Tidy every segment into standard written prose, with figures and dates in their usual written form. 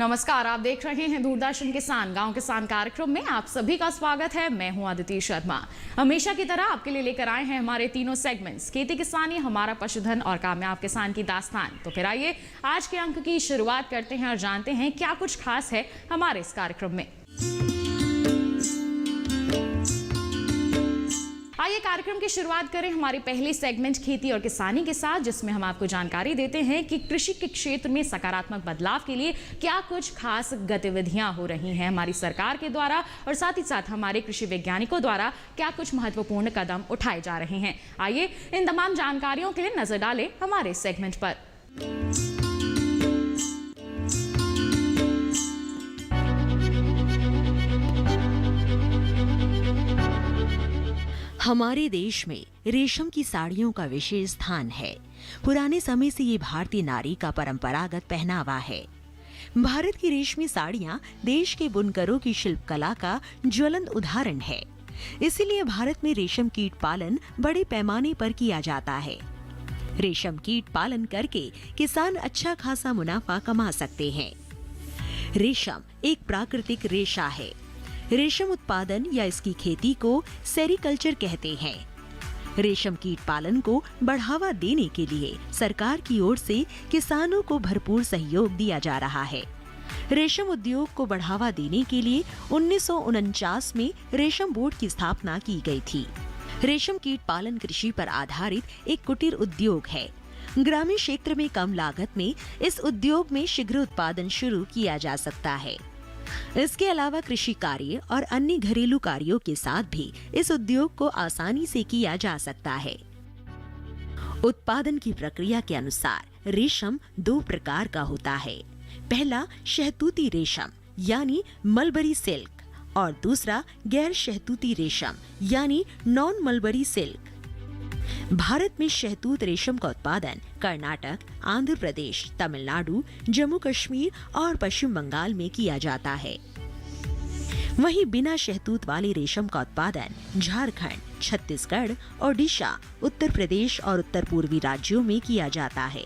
नमस्कार, आप देख रहे हैं दूरदर्शन किसान गांव किसान कार्यक्रम में आप सभी का स्वागत है। मैं हूं अदिति शर्मा। हमेशा की तरह आपके लिए लेकर आए हैं हमारे तीनों सेगमेंट्स, खेती किसानी, हमारा पशुधन और कामयाब किसान की दास्तान। तो फिर आइए आज के अंक की शुरुआत करते हैं और जानते हैं क्या कुछ खास है हमारे इस कार्यक्रम में। आइए कार्यक्रम की शुरुआत करें हमारी पहली सेगमेंट खेती और किसानी के साथ, जिसमें हम आपको जानकारी देते हैं कि कृषि के क्षेत्र में सकारात्मक बदलाव के लिए क्या कुछ खास गतिविधियां हो रही हैं हमारी सरकार के द्वारा और साथ ही साथ हमारे कृषि वैज्ञानिकों द्वारा क्या कुछ महत्वपूर्ण कदम उठाए जा रहे हैं। आइए इन तमाम जानकारियों के लिए नजर डालें हमारे सेगमेंट पर। हमारे देश में रेशम की साड़ियों का विशेष स्थान है। पुराने समय से ये भारतीय नारी का परंपरागत पहनावा है। भारत की रेशमी साड़ियां देश के बुनकरों की शिल्प कला का ज्वलंत उदाहरण है। इसीलिए भारत में रेशम कीट पालन बड़े पैमाने पर किया जाता है। रेशम कीट पालन करके किसान अच्छा खासा मुनाफा कमा सकते हैं। रेशम एक प्राकृतिक रेशा है। रेशम उत्पादन या इसकी खेती को सेरीकल्चर कहते हैं। रेशम कीट पालन को बढ़ावा देने के लिए सरकार की ओर से किसानों को भरपूर सहयोग दिया जा रहा है। रेशम उद्योग को बढ़ावा देने के लिए 1949 में रेशम बोर्ड की स्थापना की गई थी। रेशम कीट पालन कृषि पर आधारित एक कुटीर उद्योग है। ग्रामीण क्षेत्र में कम लागत में इस उद्योग में शीघ्र उत्पादन शुरू किया जा सकता है। इसके अलावा कृषि कार्य और अन्य घरेलू कार्यों के साथ भी इस उद्योग को आसानी से किया जा सकता है। उत्पादन की प्रक्रिया के अनुसार रेशम दो प्रकार का होता है। पहला शहतूती रेशम यानी मलबरी सिल्क और दूसरा गैर शहतूती रेशम यानी नॉन मलबरी सिल्क। भारत में शहतूत रेशम का उत्पादन कर्नाटक, आंध्र प्रदेश, तमिलनाडु, जम्मू कश्मीर और पश्चिम बंगाल में किया जाता है। वहीं बिना शहतूत वाले रेशम का उत्पादन झारखंड, छत्तीसगढ़, ओडिशा, उत्तर प्रदेश और उत्तर पूर्वी राज्यों में किया जाता है।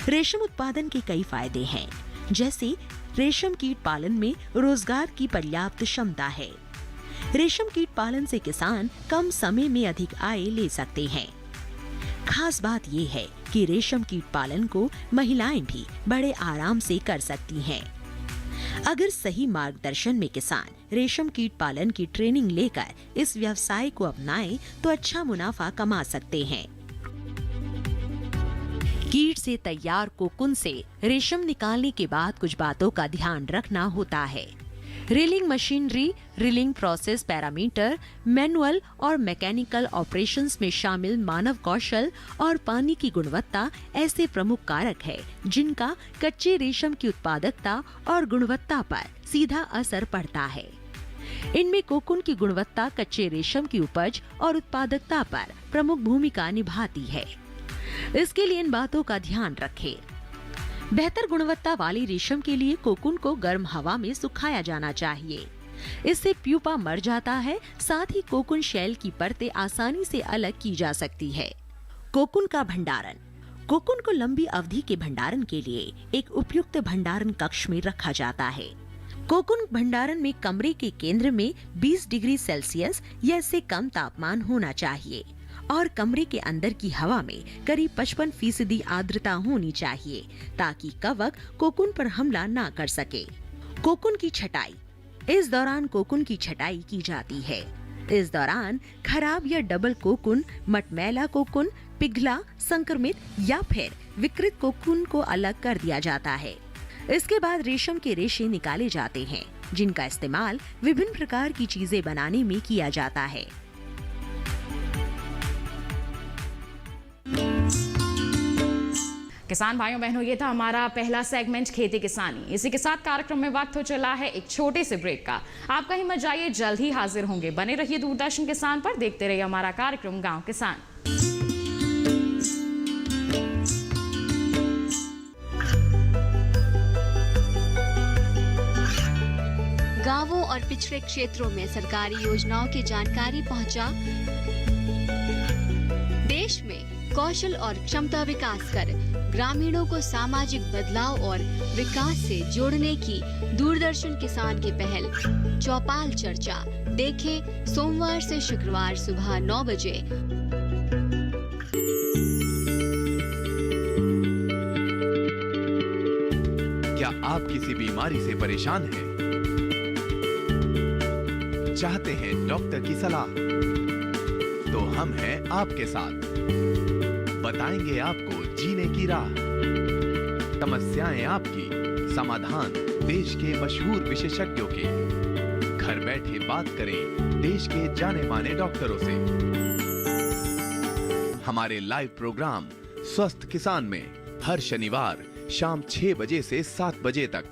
रेशम उत्पादन के कई फायदे हैं, जैसे रेशम कीट पालन में रोजगार की पर्याप्त क्षमता है। रेशम कीट पालन से किसान कम समय में अधिक आय ले सकते हैं। खास बात यह है कि रेशम कीट पालन को महिलाएं भी बड़े आराम से कर सकती हैं। अगर सही मार्गदर्शन में किसान रेशम कीट पालन की ट्रेनिंग लेकर इस व्यवसाय को अपनाएं तो अच्छा मुनाफा कमा सकते हैं। कीट से तैयार कोकून से रेशम निकालने के बाद कुछ बातों का ध्यान रखना होता है। Reeling machinery, reeling process parameter, manual और मैकेनिकल ऑपरेशंस में शामिल मानव कौशल और पानी की गुणवत्ता ऐसे प्रमुख कारक है जिनका कच्चे रेशम की उत्पादकता और गुणवत्ता पर सीधा असर पड़ता है। इनमें कोकून की गुणवत्ता कच्चे रेशम की उपज और उत्पादकता पर प्रमुख भूमिका निभाती है। इसके लिए इन बातों का ध्यान रखें। बेहतर गुणवत्ता वाली रेशम के लिए कोकून को गर्म हवा में सुखाया जाना चाहिए। इससे प्यूपा मर जाता है। साथ ही कोकून शेल की परतें आसानी से अलग की जा सकती है। कोकून का भंडारण। कोकून को लंबी अवधि के भंडारण के लिए एक उपयुक्त भंडारण कक्ष में रखा जाता है। कोकून भंडारण में कमरे के केंद्र में 20 डिग्री सेल्सियस या इससे कम तापमान होना चाहिए और कमरे के अंदर की हवा में करीब 55% आर्द्रता होनी चाहिए ताकि कवक कोकून पर हमला ना कर सके। कोकून की छटाई। इस दौरान कोकून की छटाई की जाती है। इस दौरान खराब या डबल कोकून, मटमैला कोकून, पिघला, संक्रमित या फिर विकृत कोकून को अलग कर दिया जाता है। इसके बाद रेशम के रेशे निकाले जाते हैं जिनका इस्तेमाल विभिन्न प्रकार की चीजें बनाने में किया जाता है। किसान भाइयों बहनों, ये था हमारा पहला सेगमेंट खेती किसानी। इसी के साथ कार्यक्रम में वक्त हो चला है एक छोटे से ब्रेक का। आप कहीं मत जाइए, जल्द ही हाजिर होंगे। बने रहिए दूरदर्शन किसान पर, देखते रहिए हमारा कार्यक्रम गांव किसान। गांवों और पिछड़े क्षेत्रों में सरकारी योजनाओं की जानकारी पहुंचा। देश में कौशल और क्षमता विकास कर ग्रामीणों को सामाजिक बदलाव और विकास से जोड़ने की दूरदर्शन किसान की पहल चौपाल चर्चा देखें सोमवार से शुक्रवार सुबह 9 बजे। क्या आप किसी बीमारी से परेशान हैं? चाहते हैं डॉक्टर की सलाह? तो हम हैं आपके साथ। बताएंगे आपको जीने की राह। समस्याएं आपकी, समाधान देश के मशहूर विशेषज्ञों के। घर बैठे बात करें देश के जाने माने डॉक्टरों से। हमारे लाइव प्रोग्राम स्वस्थ किसान में हर शनिवार शाम 6 बजे से 7 बजे तक।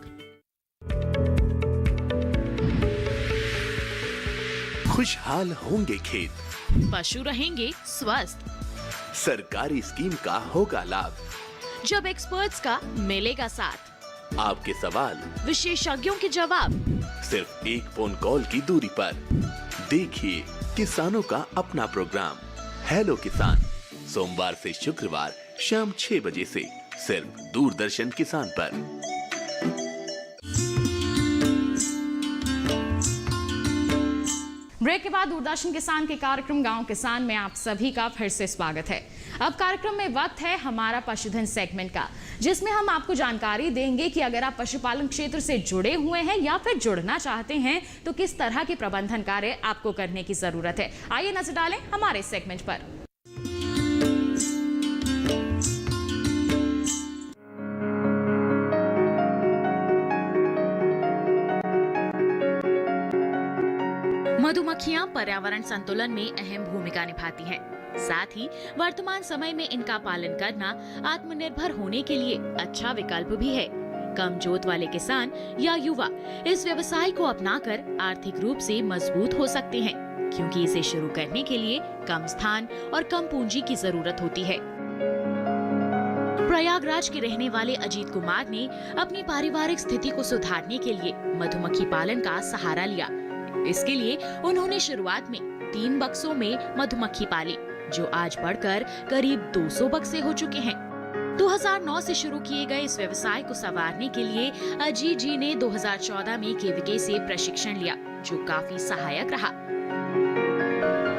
खुशहाल होंगे खेत, पशु रहेंगे स्वस्थ, सरकारी स्कीम का होगा लाभ। जब एक्सपर्ट्स का मिलेगा साथ, आपके सवाल विशेषज्ञों के जवाब, सिर्फ एक फोन कॉल की दूरी पर। देखिए किसानों का अपना प्रोग्राम हेलो किसान, सोमवार से शुक्रवार शाम 6 बजे से सिर्फ दूरदर्शन किसान पर। ब्रेक के बाद दूरदर्शन किसान के कार्यक्रम गांव किसान में आप सभी का फिर से स्वागत है। अब कार्यक्रम में वक्त है हमारा पशुधन सेगमेंट का, जिसमें हम आपको जानकारी देंगे कि अगर आप पशुपालन क्षेत्र से जुड़े हुए हैं या फिर जुड़ना चाहते हैं तो किस तरह के प्रबंधन कार्य आपको करने की जरूरत है। आइए नजर डालें हमारे सेगमेंट पर। मधुमक्खियां पर्यावरण संतुलन में अहम भूमिका निभाती हैं। साथ ही वर्तमान समय में इनका पालन करना आत्मनिर्भर होने के लिए अच्छा विकल्प भी है। कम जोत वाले किसान या युवा इस व्यवसाय को अपनाकर आर्थिक रूप से मजबूत हो सकते हैं, क्योंकि इसे शुरू करने के लिए कम स्थान और कम पूंजी की जरूरत होती है। प्रयागराज के रहने वाले अजीत कुमार ने अपनी पारिवारिक स्थिति को सुधारने के लिए मधुमक्खी पालन का सहारा लिया। इसके लिए उन्होंने शुरुआत में 3 बक्सों में मधुमक्खी पाली, जो आज बढ़कर करीब 200 बक्से हो चुके हैं। 2009 से शुरू किए गए इस व्यवसाय को संवारने के लिए अजीत जी ने 2014 में केवीके से प्रशिक्षण लिया, जो काफी सहायक रहा।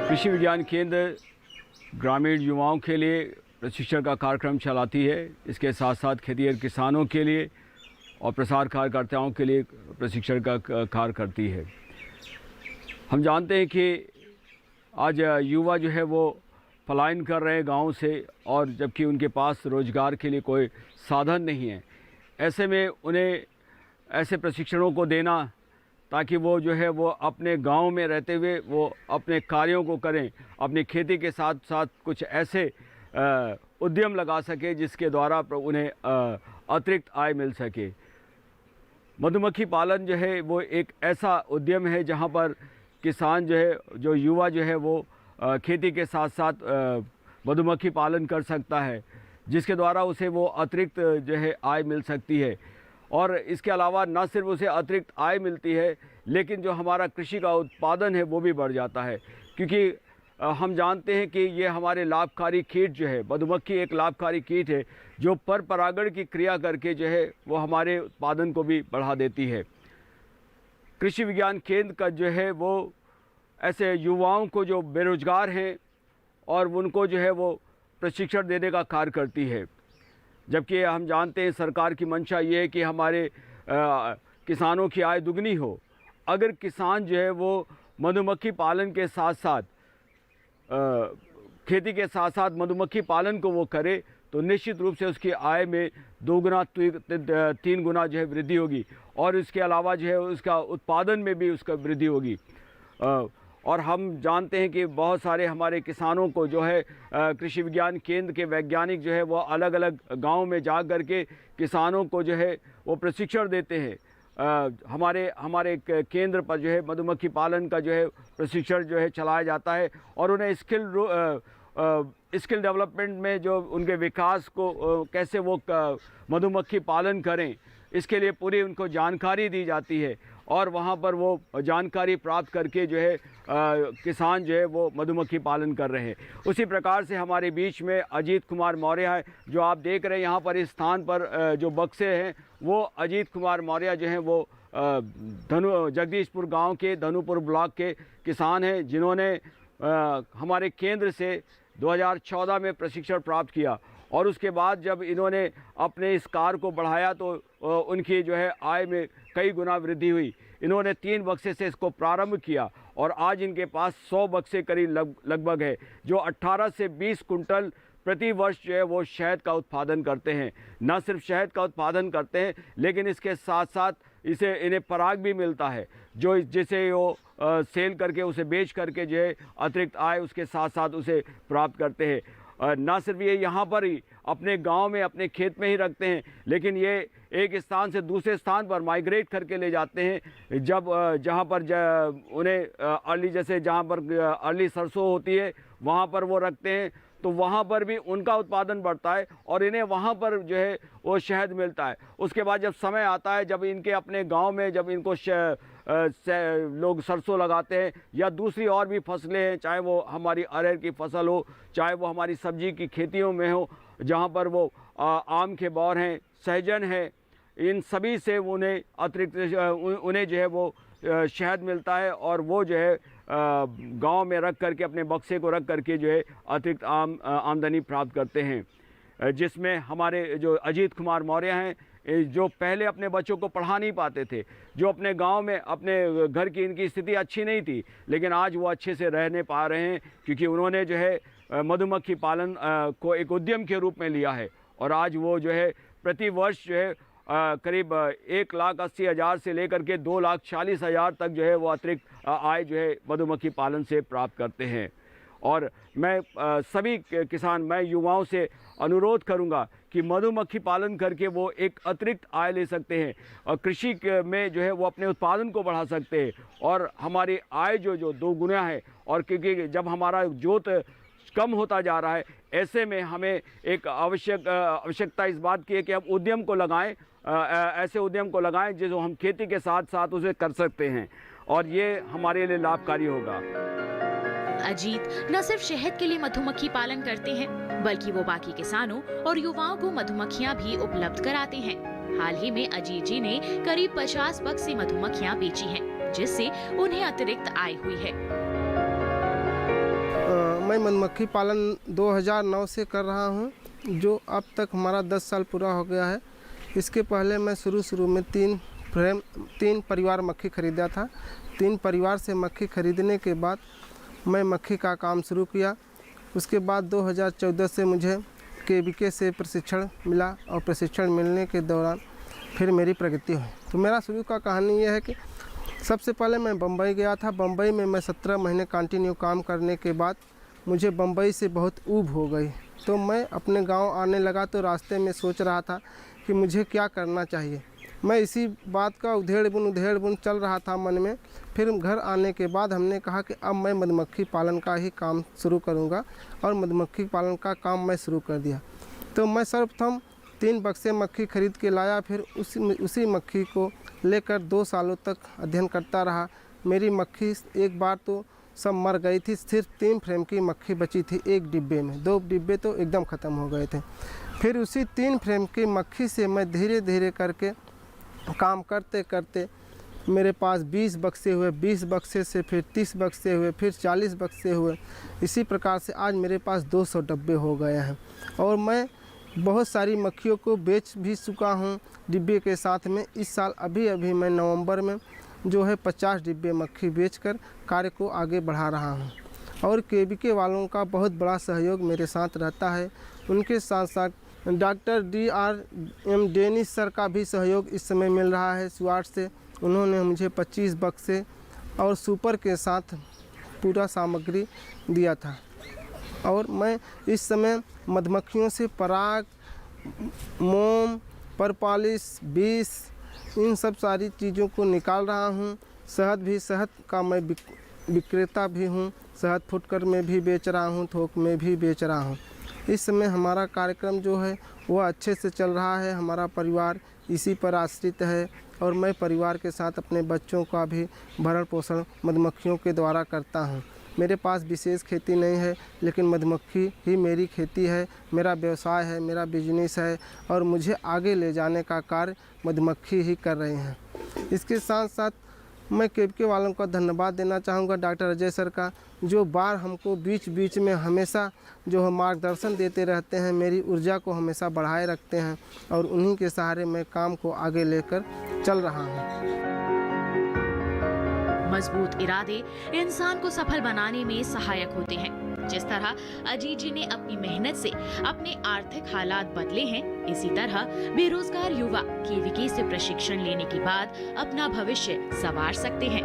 कृषि विज्ञान केंद्र ग्रामीण युवाओं के लिए प्रशिक्षण का कार्यक्रम चलाती है। इसके साथ साथ खेतिहर किसानों के लिए और प्रसार कार्यकर्ताओं के लिए प्रशिक्षण का कार्य करती है। हम जानते हैं कि आज युवा जो है वो पलायन कर रहे हैं गांव से, और जबकि उनके पास रोजगार के लिए कोई साधन नहीं है। ऐसे में उन्हें ऐसे प्रशिक्षणों को देना ताकि वो जो है वो अपने गांव में रहते हुए वो अपने कार्यों को करें, अपनी खेती के साथ साथ कुछ ऐसे उद्यम लगा सके जिसके द्वारा उन्हें अतिरिक्त आय मिल सके। मधुमक्खी पालन जो है वो एक ऐसा उद्यम है जहां पर किसान जो है, जो युवा जो है वो खेती के साथ साथ मधुमक्खी पालन कर सकता है, जिसके द्वारा उसे वो अतिरिक्त जो है आय मिल सकती है। और इसके अलावा न सिर्फ उसे अतिरिक्त आय मिलती है, लेकिन जो हमारा कृषि का उत्पादन है वो भी बढ़ जाता है, क्योंकि हम जानते हैं कि ये हमारे लाभकारी कीट जो है, मधुमक्खी एक लाभकारी कीट है जो पर परागण की क्रिया करके जो है वो हमारे उत्पादन को भी बढ़ा देती है। कृषि विज्ञान केंद्र का जो है वो ऐसे युवाओं को जो बेरोजगार हैं और उनको जो है वो प्रशिक्षण देने का कार्य करती है। जबकि हम जानते हैं सरकार की मंशा ये है कि हमारे किसानों की आय दुगनी हो। अगर किसान जो है वो मधुमक्खी पालन के साथ साथ खेती के साथ साथ मधुमक्खी पालन को वो करे तो निश्चित रूप से उसकी आय में 2 गुना 3 गुना जो है वृद्धि होगी, और इसके अलावा जो है उसका उत्पादन में भी उसका वृद्धि होगी। और हम जानते हैं कि बहुत सारे हमारे किसानों को जो है कृषि विज्ञान केंद्र के वैज्ञानिक जो है वो अलग अलग गाँव में जा कर के किसानों को जो है वो प्रशिक्षण देते हैं। हमारे केंद्र पर जो है मधुमक्खी पालन का जो है प्रशिक्षण जो है चलाया जाता है, और उन्हें स्किल डेवलपमेंट में जो उनके विकास को कैसे वो मधुमक्खी पालन करें, इसके लिए पूरी उनको जानकारी दी जाती है। और वहाँ पर वो जानकारी प्राप्त करके जो है किसान जो है वो मधुमक्खी पालन कर रहे हैं। उसी प्रकार से हमारे बीच में अजीत कुमार मौर्य है, जो आप देख रहे हैं यहाँ पर इस स्थान पर जो बक्से हैं वो अजीत कुमार मौर्य जो हैं वो जगदीशपुर गांव के धनुपुर ब्लॉक के किसान हैं, जिन्होंने हमारे केंद्र से 2014 में प्रशिक्षण प्राप्त किया और उसके बाद जब इन्होंने अपने इस कार्य को बढ़ाया तो उनकी जो है आय में कई गुना वृद्धि हुई। इन्होंने 3 बक्से से इसको प्रारंभ किया और आज इनके पास 100 बक्से करीब लगभग है, जो 18 से 20 कुंटल प्रति वर्ष जो है वो शहद का उत्पादन करते हैं। न सिर्फ शहद का उत्पादन करते हैं लेकिन इसके साथ साथ इन्हें पराग भी मिलता है, जो जिसे वो सेल करके उसे बेच करके जो है अतिरिक्त आय उसके साथ साथ उसे प्राप्त करते हैं। ना सिर्फ ये यहाँ पर ही अपने गांव में अपने खेत में ही रखते हैं, लेकिन ये एक स्थान से दूसरे स्थान पर माइग्रेट करके ले जाते हैं। जब जहाँ पर उन्हें अर्ली जैसे जहाँ पर अर्ली सरसों होती है वहाँ पर वो रखते हैं, तो वहाँ पर भी उनका उत्पादन बढ़ता है और इन्हें वहाँ पर जो है वो शहद मिलता है। उसके बाद जब समय आता है, जब इनके अपने गांव में जब इनको लोग सरसों लगाते हैं या दूसरी और भी फसलें हैं, चाहे वो हमारी अरहर की फसल हो, चाहे वो हमारी सब्जी की खेतियों में हो, जहाँ पर वो आम के बौर हैं, सहजन है, इन सभी से उन्हें अतिरिक्त उन्हें जो है वो शहद मिलता है और वो जो है गांव में रख करके अपने बक्से को रख करके जो है अतिरिक्त आमदनी प्राप्त करते हैं। जिसमें हमारे जो अजीत कुमार मौर्य हैं, जो पहले अपने बच्चों को पढ़ा नहीं पाते थे, जो अपने गांव में अपने घर की इनकी स्थिति अच्छी नहीं थी, लेकिन आज वो अच्छे से रहने पा रहे हैं क्योंकि उन्होंने जो है मधुमक्खी पालन को एक उद्यम के रूप में लिया है और आज वो जो है प्रति वर्ष जो है करीब 1,80,000 से लेकर के 2,40,000 तक जो है वो अतिरिक्त आय जो है मधुमक्खी पालन से प्राप्त करते हैं। और मैं सभी किसान, मैं युवाओं से अनुरोध करूंगा कि मधुमक्खी पालन करके वो एक अतिरिक्त आय ले सकते हैं और कृषि में जो है वो अपने उत्पादन को बढ़ा सकते हैं और हमारी आय जो 2 गुना है। और क्योंकि जब हमारा जोत कम होता जा रहा है, ऐसे में हमें एक आवश्यकता इस बात की है कि हम उद्यम को लगाएं, ऐसे उद्यम को लगाएं जो हम खेती के साथ साथ उसे कर सकते हैं और ये हमारे लिए लाभकारी होगा। अजीत न सिर्फ शहद के लिए मधुमक्खी पालन करते हैं, बल्कि वो बाकी किसानों और युवाओं को मधुमक्खियां भी उपलब्ध कराते हैं। हाल ही में अजीत जी ने करीब 50 बक्से मधुमक्खियां बेची हैं, जिससे उन्हें अतिरिक्त आय हुई है। मैं मधुमक्खी पालन 2009 से कर रहा हूं, जो अब तक हमारा 10 साल पूरा हो गया है। इसके पहले मैं शुरू में 3 परिवार मक्खी खरीदा था। 3 परिवार से मक्खी खरीदने के बाद मैं मक्खी का काम शुरू किया। उसके बाद 2014 से मुझे KVK से प्रशिक्षण मिला और प्रशिक्षण मिलने के दौरान फिर मेरी प्रगति हुई। तो मेरा शुरू का कहानी यह है कि सबसे पहले मैं बम्बई गया था। बम्बई में मैं 17 महीने कंटिन्यू काम करने के बाद मुझे बम्बई से बहुत ऊब हो गई, तो मैं अपने गांव आने लगा। तो रास्ते में सोच रहा था कि मुझे क्या करना चाहिए। मैं इसी बात का उधेड़ बुन चल रहा था मन में। फिर घर आने के बाद हमने कहा कि अब मैं मधुमक्खी पालन का ही काम शुरू करूंगा और मधुमक्खी पालन का काम मैं शुरू कर दिया। तो मैं सर्वप्रथम 3 बक्से मक्खी खरीद के लाया। फिर उसी मक्खी को लेकर 2 सालों तक अध्ययन करता रहा। मेरी मक्खी एक बार तो सब मर गई थी, सिर्फ 3 फ्रेम की मक्खी बची थी एक डिब्बे में। 2 डिब्बे तो एकदम ख़त्म हो गए थे। फिर उसी 3 फ्रेम की मक्खी से मैं धीरे धीरे करके काम करते करते मेरे पास 20 बक्से हुए, 20 बक्से से फिर 30 बक्से हुए, फिर 40 बक्से हुए। इसी प्रकार से आज मेरे पास 200 डब्बे हो गए हैं और मैं बहुत सारी मक्खियों को बेच भी चुका हूँ डिब्बे के साथ में। इस साल अभी मैं नवंबर में जो है 50 डिब्बे मक्खी बेचकर कार्य को आगे बढ़ा रहा हूँ। और KVK वालों का बहुत बड़ा सहयोग मेरे साथ रहता है। उनके साथ साथ डॉक्टर DRM डेनिस सर का भी सहयोग इस समय मिल रहा है स्वाट से। उन्होंने मुझे 25 बक्से और सुपर के साथ पूरा सामग्री दिया था और मैं इस समय मधुमक्खियों से पराग, मोम, परपालिश, विष, इन सब सारी चीज़ों को निकाल रहा हूँ। शहद का मैं विक्रेता भी हूँ। शहद फुटकर में भी बेच रहा हूँ, थोक में भी बेच रहा हूँ। इस समय हमारा कार्यक्रम जो है वह अच्छे से चल रहा है। हमारा परिवार इसी पर आश्रित है और मैं परिवार के साथ अपने बच्चों का भी भरण पोषण मधुमक्खियों के द्वारा करता हूँ। मेरे पास विशेष खेती नहीं है, लेकिन मधुमक्खी ही मेरी खेती है, मेरा व्यवसाय है, मेरा बिजनेस है और मुझे आगे ले जाने का कार्य मधुमक्खी ही कर रहे हैं। इसके साथ साथ मैं केवके वालों का धन्यवाद देना चाहूँगा, डॉक्टर अजय सर का, जो बार हमको बीच बीच में हमेशा जो है मार्गदर्शन देते रहते हैं, मेरी ऊर्जा को हमेशा बढ़ाए रखते हैं और उन्हीं के सहारे मैं काम को आगे लेकर चल रहा हूँ। मजबूत इरादे इंसान को सफल बनाने में सहायक होते हैं। जिस तरह अजीत जी ने अपनी मेहनत से अपने आर्थिक हालात बदले हैं, इसी तरह बेरोजगार युवा केवीके से प्रशिक्षण लेने के बाद अपना भविष्य संवार सकते हैं।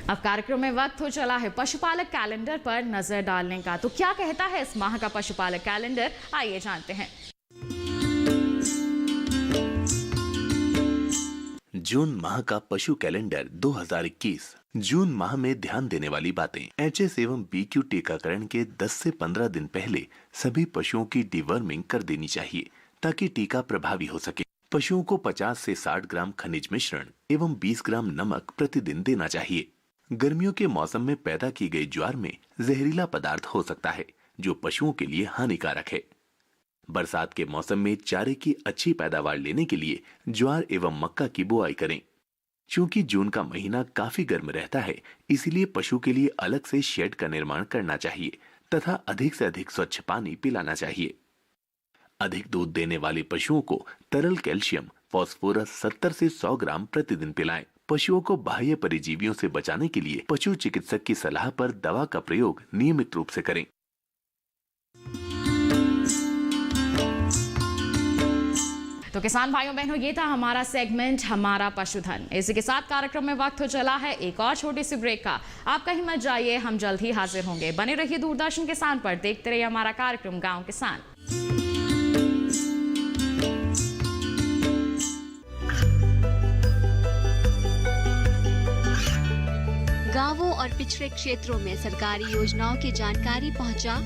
अब कार्यक्रम में वक्त हो चला है पशुपालक कैलेंडर पर नजर डालने का। तो क्या कहता है इस माह का पशुपालक कैलेंडर, आइए जानते हैं। जून माह का पशु कैलेंडर 2021। जून माह में ध्यान देने वाली बातें। एचएस एवं बीक्यू टीकाकरण के 10 से 15 दिन पहले सभी पशुओं की डिवर्मिंग कर देनी चाहिए ताकि टीका प्रभावी हो सके। पशुओं को 50 से 60 ग्राम खनिज मिश्रण एवं 20 ग्राम नमक प्रतिदिन देना चाहिए। गर्मियों के मौसम में पैदा की गई ज्वार में जहरीला पदार्थ हो सकता है जो पशुओं के लिए हानिकारक है। बरसात के मौसम में चारे की अच्छी पैदावार लेने के लिए ज्वार एवं मक्का की बुआई करें। चूंकि जून का महीना काफी गर्म रहता है, इसलिए पशु के लिए अलग से शेड का निर्माण करना चाहिए तथा अधिक से अधिक स्वच्छ पानी पिलाना चाहिए। अधिक दूध देने वाले पशुओं को तरल कैल्शियम फास्फोरस 70 से 100 ग्राम प्रतिदिन पिलाएं। पशुओं को बाह्य परिजीवियों से बचाने के लिए पशु चिकित्सक की सलाह पर दवा का प्रयोग नियमित रूप से करें। तो किसान भाइयों बहनों, ये था हमारा सेगमेंट हमारा पशुधन। इसी के साथ कार्यक्रम में वक्त हो चला है एक और छोटी सी ब्रेक का। आप कहीं मत जाइए, हम जल्द ही हाजिर होंगे। बने रहिए दूरदर्शन किसान पर, देखते रहिए हमारा कार्यक्रम गांव किसान। गांवों और पिछड़े क्षेत्रों में सरकारी योजनाओं की जानकारी पहुंचा।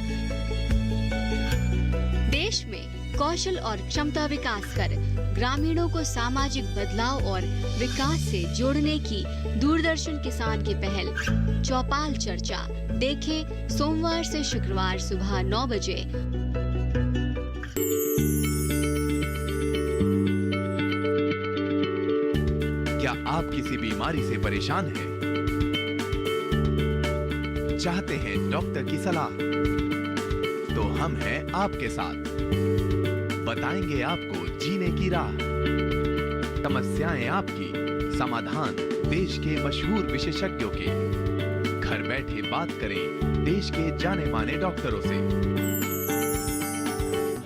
देश में कौशल और क्षमता विकास कर ग्रामीणों को सामाजिक बदलाव और विकास से जोड़ने की दूरदर्शन किसान की पहल चौपाल चर्चा देखें सोमवार से शुक्रवार सुबह 9 बजे। क्या आप किसी बीमारी से परेशान हैं? चाहते हैं डॉक्टर की सलाह? तो हम हैं आपके साथ, बताएंगे आपको जीने की राह। समस्याएं आपकी, समाधान देश के मशहूर विशेषज्ञों के। घर बैठे बात करें देश के जाने माने डॉक्टरों से।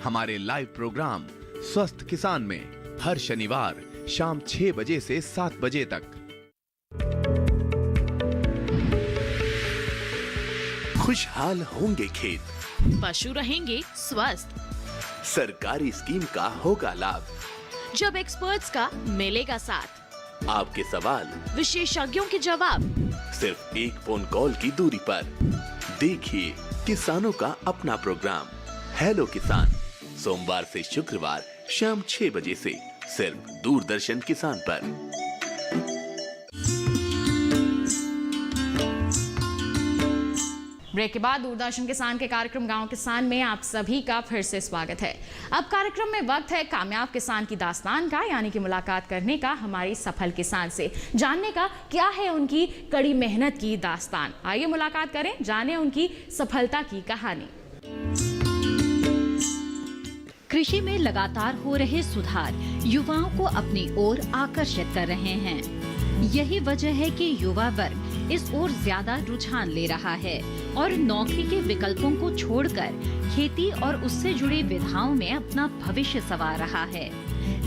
हमारे लाइव प्रोग्राम स्वस्थ किसान में हर शनिवार शाम 6 बजे से 7 बजे तक। खुशहाल होंगे खेत, पशु रहेंगे स्वस्थ, सरकारी स्कीम का होगा लाभ, जब एक्सपर्ट्स का मिलेगा साथ, आपके सवाल विशेषज्ञों के जवाब, सिर्फ एक फोन कॉल की दूरी पर। देखिए किसानों का अपना प्रोग्राम हेलो किसान, सोमवार से शुक्रवार शाम 6 बजे से सिर्फ दूरदर्शन किसान पर। ब्रेक के बाद दूरदर्शन किसान के कार्यक्रम गांव किसान में आप सभी का फिर से स्वागत है। अब कार्यक्रम में वक्त है कामयाब किसान की दास्तान का, यानी कि मुलाकात करने का हमारी सफल किसान से, जानने का क्या है उनकी कड़ी मेहनत की दास्तान। आइए मुलाकात करें, जानें उनकी सफलता की कहानी। कृषि में लगातार हो रहे सुधार युवाओं को अपनी ओर आकर्षित कर रहे हैं। यही वजह है कि युवा वर्ग इस ओर ज्यादा रुझान ले रहा है और नौकरी के विकल्पों को छोड़कर खेती और उससे जुड़ी विधाओं में अपना भविष्य संवार रहा है,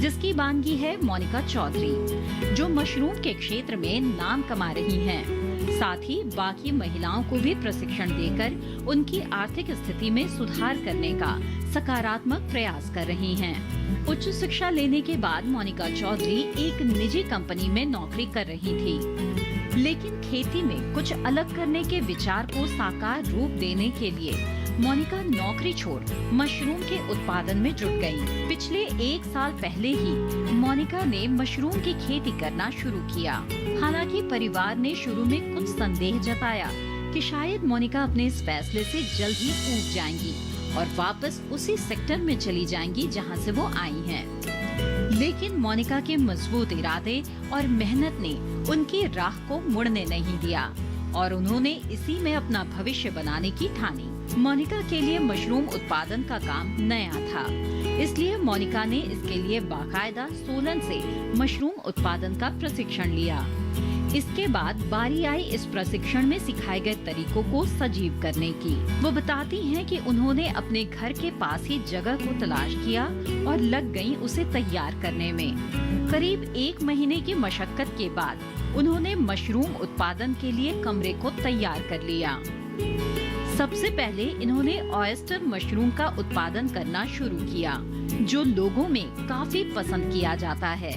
जिसकी बानगी है मोनिका चौधरी, जो मशरूम के क्षेत्र में नाम कमा रही हैं। साथ ही बाकी महिलाओं को भी प्रशिक्षण देकर उनकी आर्थिक स्थिति में सुधार करने का सकारात्मक प्रयास कर रही हैं। उच्च शिक्षा लेने के बाद मोनिका चौधरी एक निजी कंपनी में नौकरी कर रही थी, लेकिन खेती में कुछ अलग करने के विचार को साकार रूप देने के लिए मोनिका नौकरी छोड़ मशरूम के उत्पादन में जुट गई। पिछले 1 साल पहले ही मोनिका ने मशरूम की खेती करना शुरू किया। हालांकि परिवार ने शुरू में कुछ संदेह जताया कि शायद मोनिका अपने इस फैसले से जल्द ही ऊब जाएंगी और वापस उसी सेक्टर में चली जाएंगी जहां से वो आई हैं। लेकिन मोनिका के मजबूत इरादे और मेहनत ने उनकी राह को मुड़ने नहीं दिया और उन्होंने इसी में अपना भविष्य बनाने की ठानी। मोनिका के लिए मशरूम उत्पादन का काम नया था, इसलिए मोनिका ने इसके लिए बाकायदा सोलन से मशरूम उत्पादन का प्रशिक्षण लिया। इसके बाद बारी आई इस प्रशिक्षण में सिखाए गए तरीकों को सजीव करने की। वो बताती हैं कि उन्होंने अपने घर के पास ही जगह को तलाश किया और लग गईं उसे तैयार करने में। करीब 1 महीने की मशक्कत के बाद उन्होंने मशरूम उत्पादन के लिए कमरे को तैयार कर लिया। सबसे पहले इन्होंने ऑयस्टर मशरूम का उत्पादन करना शुरू किया, जो लोगों में काफी पसंद किया जाता है।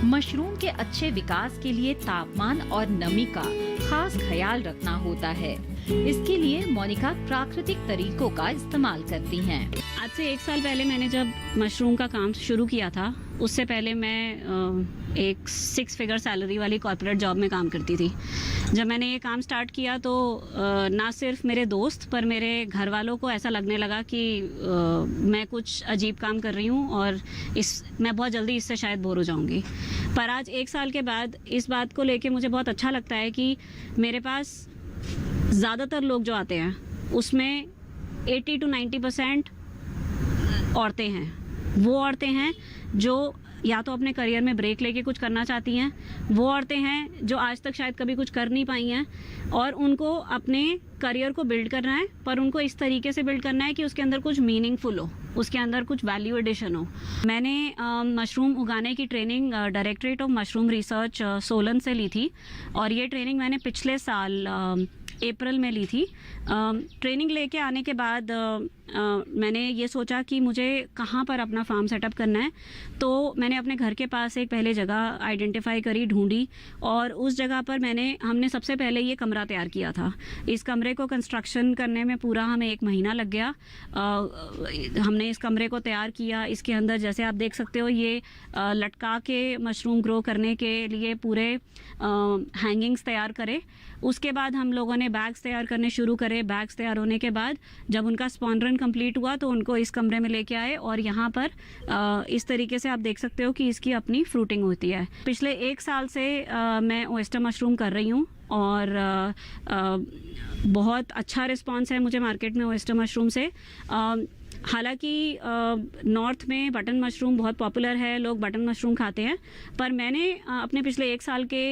मशरूम के अच्छे विकास के लिए तापमान और नमी का खास ख्याल रखना होता है। इसके लिए मोनिका प्राकृतिक तरीकों का इस्तेमाल करती हैं। आज से 1 साल पहले मैंने जब मशरूम का काम शुरू किया था, उससे पहले मैं एक 6 फिगर सैलरी वाली कॉर्पोरेट जॉब में काम करती थी। जब मैंने ये काम स्टार्ट किया तो ना सिर्फ मेरे दोस्त पर मेरे घर वालों को ऐसा लगने लगा कि मैं कुछ अजीब काम कर रही हूँ और मैं बहुत जल्दी इससे शायद बोर हो जाऊँगी। पर आज 1 साल के बाद इस बात को लेके मुझे बहुत अच्छा लगता है कि मेरे पास ज़्यादातर लोग जो आते हैं उसमें 80 to 90% औरतें हैं। वो औरतें हैं जो या तो अपने करियर में ब्रेक लेके कुछ करना चाहती हैं, वो औरतें हैं जो आज तक शायद कभी कुछ कर नहीं पाई हैं और उनको अपने करियर को बिल्ड करना है, पर उनको इस तरीके से बिल्ड करना है कि उसके अंदर कुछ मीनिंगफुल हो, उसके अंदर कुछ वैल्यू एडिशन हो। मैंने मशरूम उगाने की training directorate of mushroom research Solan से ली थी और ये ट्रेनिंग मैंने पिछले साल अप्रैल में ली थी। ट्रेनिंग लेके आने के बाद मैंने ये सोचा कि मुझे कहाँ पर अपना फार्म सेटअप करना है, तो मैंने अपने घर के पास एक पहले जगह आइडेंटिफाई करी, ढूंढी और उस जगह पर हमने सबसे पहले ये कमरा तैयार किया था। इस कमरे को कंस्ट्रक्शन करने में पूरा हमें 1 महीना लग गया। हमने इस कमरे को तैयार किया। इसके अंदर जैसे आप देख सकते हो ये लटका के मशरूम ग्रो करने के लिए पूरे हैंगिंग्स तैयार करे। उसके बाद हम लोगों ने बैग्स तैयार करने शुरू करे। बैग्स तैयार होने के बाद जब उनका स्पॉन रन कंप्लीट हुआ तो उनको इस कमरे में लेके आए और यहाँ पर इस तरीके से आप देख सकते हो कि इसकी अपनी फ्रूटिंग होती है। पिछले 1 साल से मैं ऑयस्टर मशरूम कर रही हूँ और बहुत अच्छा रिस्पांस है मुझे मार्केट में ऑयस्टर मशरूम से। हालांकि नॉर्थ में बटन मशरूम बहुत पॉपुलर है, लोग बटन मशरूम खाते हैं, पर मैंने अपने पिछले 1 साल के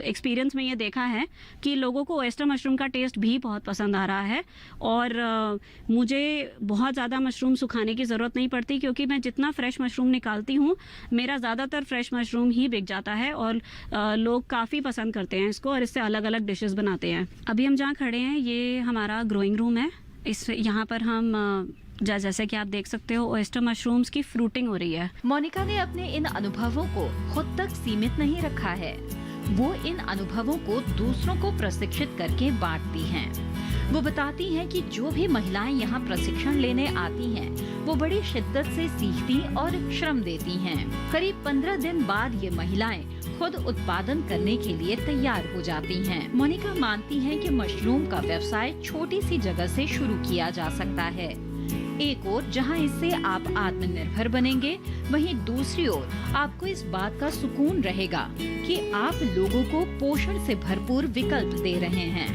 एक्सपीरियंस में ये देखा है कि लोगों को ऑयस्टर मशरूम का टेस्ट भी बहुत पसंद आ रहा है और मुझे बहुत ज़्यादा मशरूम सुखाने की ज़रूरत नहीं पड़ती, क्योंकि मैं जितना फ्रेश मशरूम निकालती हूँ मेरा ज़्यादातर फ्रेश मशरूम ही बिक जाता है और लोग काफ़ी पसंद करते हैं इसको और इससे अलग अलग डिशेस बनाते हैं। अभी हम जहाँ खड़े हैं ये हमारा ग्रोइंग रूम है। यहाँ पर हम जैसे कि आप देख सकते हो ऑयस्टर मशरूम्स की फ्रूटिंग हो रही है। मोनिका ने अपने इन अनुभवों को खुद तक सीमित नहीं रखा है, वो इन अनुभवों को दूसरों को प्रशिक्षित करके बांटती हैं। वो बताती हैं कि जो भी महिलाएं यहाँ प्रशिक्षण लेने आती हैं, वो बड़ी शिद्दत से सीखती और श्रम देती हैं। करीब 15 दिन बाद ये महिलाएं खुद उत्पादन करने के लिए तैयार हो जाती हैं। मोनिका मानती हैं कि मशरूम का व्यवसाय छोटी सी जगह से शुरू किया जा सकता है। एक ओर जहां इससे आप आत्मनिर्भर बनेंगे, वहीं दूसरी ओर आपको इस बात का सुकून रहेगा कि आप लोगों को पोषण से भरपूर विकल्प दे रहे हैं।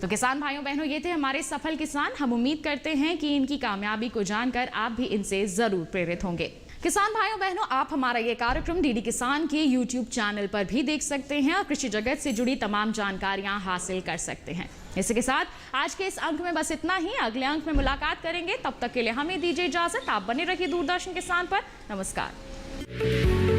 तो किसान भाइयों बहनों, ये थे हमारे सफल किसान। हम उम्मीद करते हैं कि इनकी कामयाबी को जानकर आप भी इनसे जरूर प्रेरित होंगे। किसान भाइयों बहनों, आप हमारा ये कार्यक्रम डीडी किसान के YouTube चैनल पर भी देख सकते हैं और कृषि जगत से जुड़ी तमाम जानकारियां हासिल कर सकते हैं। इसी के साथ आज के इस अंक में बस इतना ही। अगले अंक में मुलाकात करेंगे, तब तक के लिए हमें दीजिए इजाजत। आप बने रहिए दूरदर्शन किसान पर। नमस्कार।